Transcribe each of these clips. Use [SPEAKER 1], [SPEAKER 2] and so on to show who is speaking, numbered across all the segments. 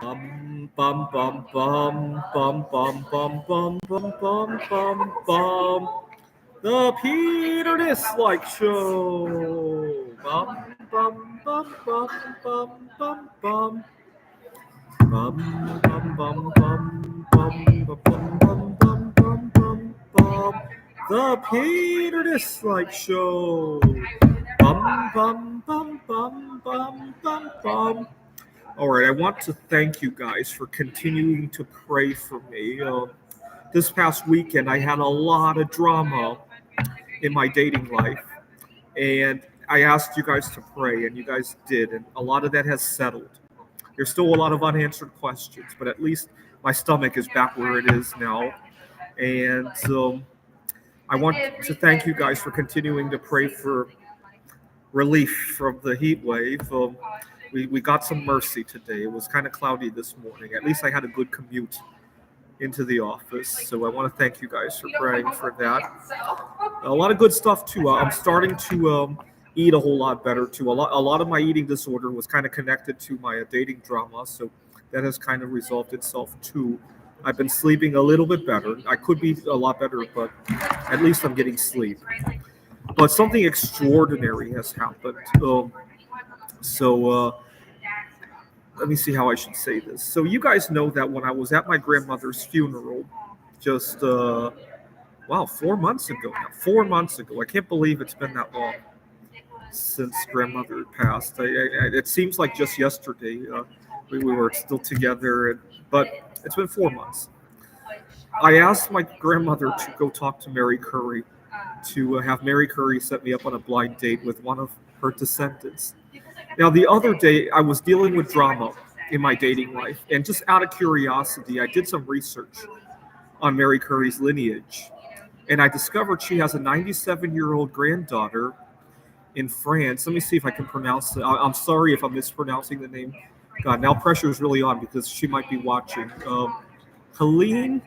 [SPEAKER 1] bum bum bum bum bum bum bum bum bum bum bum. The Peter Dislike Show. Bum bum bum bum bum bum bum. Bum bum bum bum bum bum bum bum bum bum bum. The Peter Dislike Show. Bum bum bum bum bum bum bum. All right, I want to thank you guys for continuing to pray for me. This past weekend, I had a lot of drama in my dating life, and I asked you guys to pray, and you guys did, and a lot of that has settled. There's still a lot of unanswered questions, but at least my stomach is back where it is now. And I want to thank you guys for continuing to pray for relief from the heat wave. We got some mercy today. It was kind of cloudy this morning. At least I had a good commute into the office. So I want to thank you guys for praying for that. A lot of good stuff too. I'm starting to eat a whole lot better too. A lot of my eating disorder was kind of connected to my dating drama, so that has kind of resolved itself too. I've been sleeping a little bit better. I could be a lot better, but at least I'm getting sleep. But something extraordinary has happened. So let me see how I should say this. So you guys know that when I was at my grandmother's funeral, just wow, 4 months ago now. 4 months ago. I can't believe it's been that long since grandmother passed. It seems like just yesterday we were still together, but it's been 4 months. I asked my grandmother to go talk to Mary Curry, to have Mary Curry set me up on a blind date with one of her descendants. Now, the other day, I was dealing with drama in my dating life, and just out of curiosity, I did some research on Mary Curry's lineage, and I discovered she has a 97-year-old granddaughter in France. Let me see if I can pronounce it. I'm sorry if I'm mispronouncing the name. God, now pressure is really on because she might be watching. Helene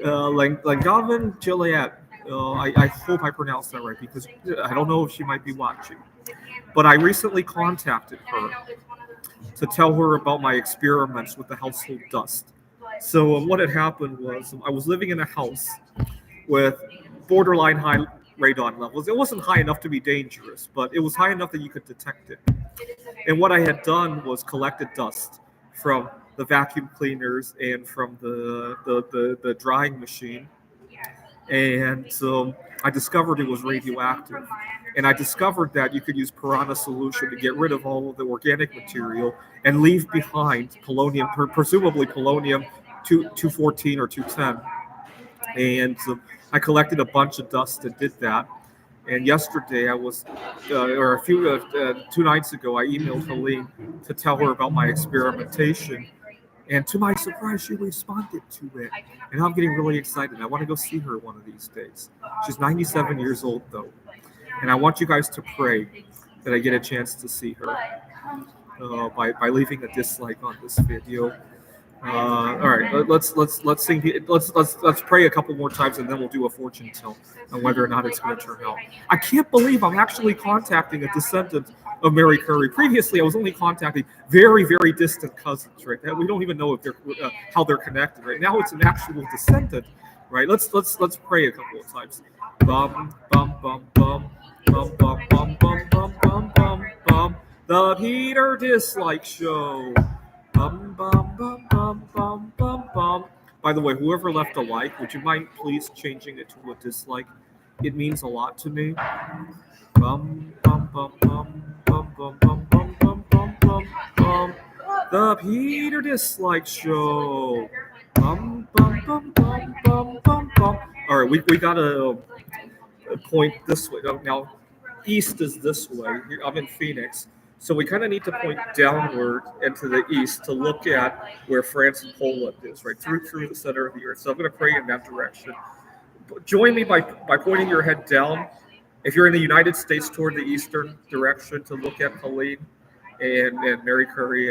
[SPEAKER 1] Langavin Gilliat. I hope I pronounced that right because I don't know if she might be watching. But I recently contacted her to tell her about my experiments with the household dust. So what had happened was I was living in a house with borderline high radon levels. It wasn't high enough to be dangerous, but it was high enough that you could detect it. And what I had done was collected dust from the vacuum cleaners and from the drying machine. And so I discovered it was radioactive. And I discovered that you could use piranha solution to get rid of all of the organic material and leave behind polonium, presumably polonium 214 or 210. And I collected a bunch of dust and did that. And yesterday I was, or 2 nights ago, I emailed Helene to tell her about my experimentation. And to my surprise, she responded to it. And I'm getting really excited. I want to go see her one of these days. She's 97 years old, though. And I want you guys to pray that I get a chance to see her by leaving a dislike on this video. All right, let's sing. Let's pray a couple more times, and then we'll do a fortune tell on whether or not it's going to turn out. I can't believe I'm actually contacting a descendant of Mary Curry. Previously, I was only contacting very, very distant cousins. Right, we don't even know if they're how they're connected. Right now, it's an actual descendant. Right, let's pray a couple of times. Bum bum bum bum bum bum bum bum bum bum bum bum. The Peter Dislike Show. Bum, bum, bum, bum, bum, bum, bum. By the way, whoever left a like, would you mind please changing it to a dislike? It means a lot to me. Bum, bum, bum, bum, bum, bum, bum, bum, bum, bum, bum, bum. The Peter Dislike Show. Bum, bum, bum, bum, bum, bum, bum. All right, we got a point this way. Now, east is this way. I'm in Phoenix. So we kind of need to point downward and to the east to look at where France and Poland is, right, through the center of the earth. So I'm going to pray in that direction. Join me by pointing your head down. If you're in the United States, toward the eastern direction to look at Helene and Mary Curry,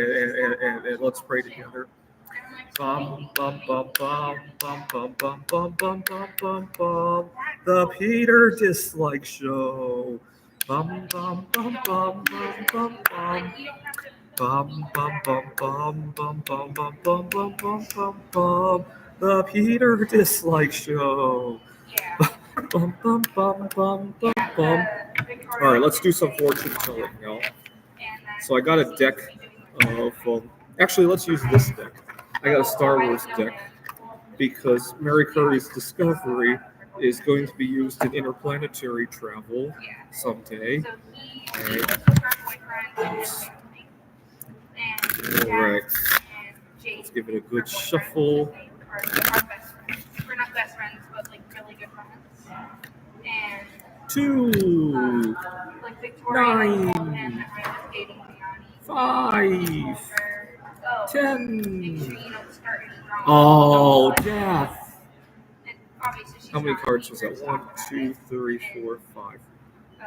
[SPEAKER 1] and let's pray together. Bum, bum, bum, bum, bum, bum, bum, bum, bum, bum, bum, bum. The Peter Dislike Show. Bum, bum, bum, bum, bum, bum, bum. Bum bum bum bum bum bum bum bum bum bum bum bum. The Peter Dislike Show. Bum bum bum bum bum bum. All right, let's do some fortune telling now. So I got a deck of. Actually, let's use this deck. I got a Star Wars deck because Mary Curry's Discovery is going to be used in interplanetary travel someday. All right. All right. Let's give it a good shuffle.
[SPEAKER 2] We're not best friends, but like really good friends. And
[SPEAKER 1] 2,
[SPEAKER 2] like Victoria
[SPEAKER 1] 9,
[SPEAKER 2] and I was dating Gianni.
[SPEAKER 1] 5,
[SPEAKER 2] Oh,
[SPEAKER 1] 10.
[SPEAKER 2] started wrong.
[SPEAKER 1] Oh, death.
[SPEAKER 2] And obviously she's
[SPEAKER 1] How many
[SPEAKER 2] not
[SPEAKER 1] cards was
[SPEAKER 2] her
[SPEAKER 1] that? 1,
[SPEAKER 2] stuff,
[SPEAKER 1] 2, 3, 4, 5
[SPEAKER 2] right?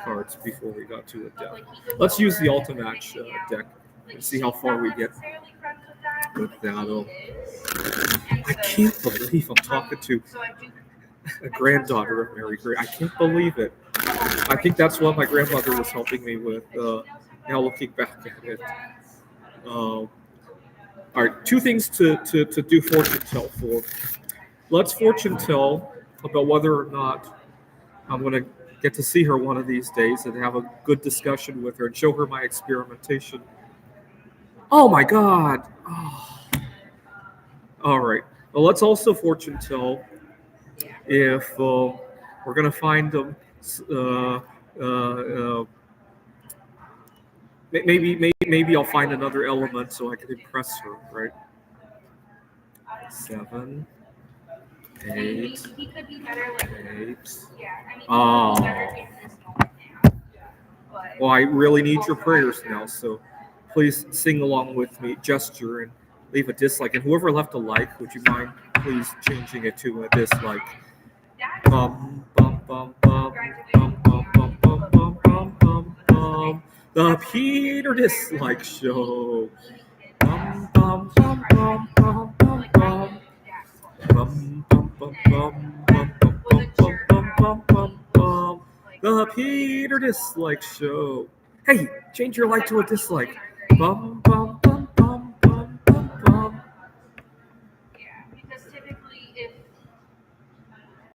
[SPEAKER 1] cards before we got to a
[SPEAKER 2] But,
[SPEAKER 1] death.
[SPEAKER 2] like, he goes
[SPEAKER 1] Let's use the
[SPEAKER 2] over
[SPEAKER 1] Ultimatch
[SPEAKER 2] and hanging out.
[SPEAKER 1] deck
[SPEAKER 2] Like,
[SPEAKER 1] and see how far we get
[SPEAKER 2] necessarily friends with that,
[SPEAKER 1] with
[SPEAKER 2] but
[SPEAKER 1] that.
[SPEAKER 2] he
[SPEAKER 1] Oh,
[SPEAKER 2] is. And
[SPEAKER 1] I
[SPEAKER 2] so-
[SPEAKER 1] can't believe I'm talking to
[SPEAKER 2] So I do
[SPEAKER 1] a granddaughter of Mary Curry. I can't believe it. I think that's what my grandmother was helping me with. Now looking back at it. All right, 2 things to do fortune tell for. Let's fortune tell about whether or not I'm going to get to see her one of these days and have a good discussion with her and show her my experimentation. Oh my God. Oh. All right. Well, let's also fortune tell if we're going to find them. Maybe I'll find another element so I can impress her, right? 7, 8,
[SPEAKER 2] he could be better like
[SPEAKER 1] 8.
[SPEAKER 2] yeah, I mean
[SPEAKER 1] Oh.
[SPEAKER 2] he could be better in this moment now. But
[SPEAKER 1] Well, I really need your prayers now, so please sing along with me, gesture, and leave a dislike. And whoever left a like, would you mind please changing it to a dislike? Bum bum bum bum bum bum bum bum bum bum bum bum. The Peter Dislike Show. Bum bum bum bum bum bum bum. Bum bum bum bum bum bum bum bum bum bum bum. The Peter Dislike Show. Hey, change your like to a dislike. Bum bum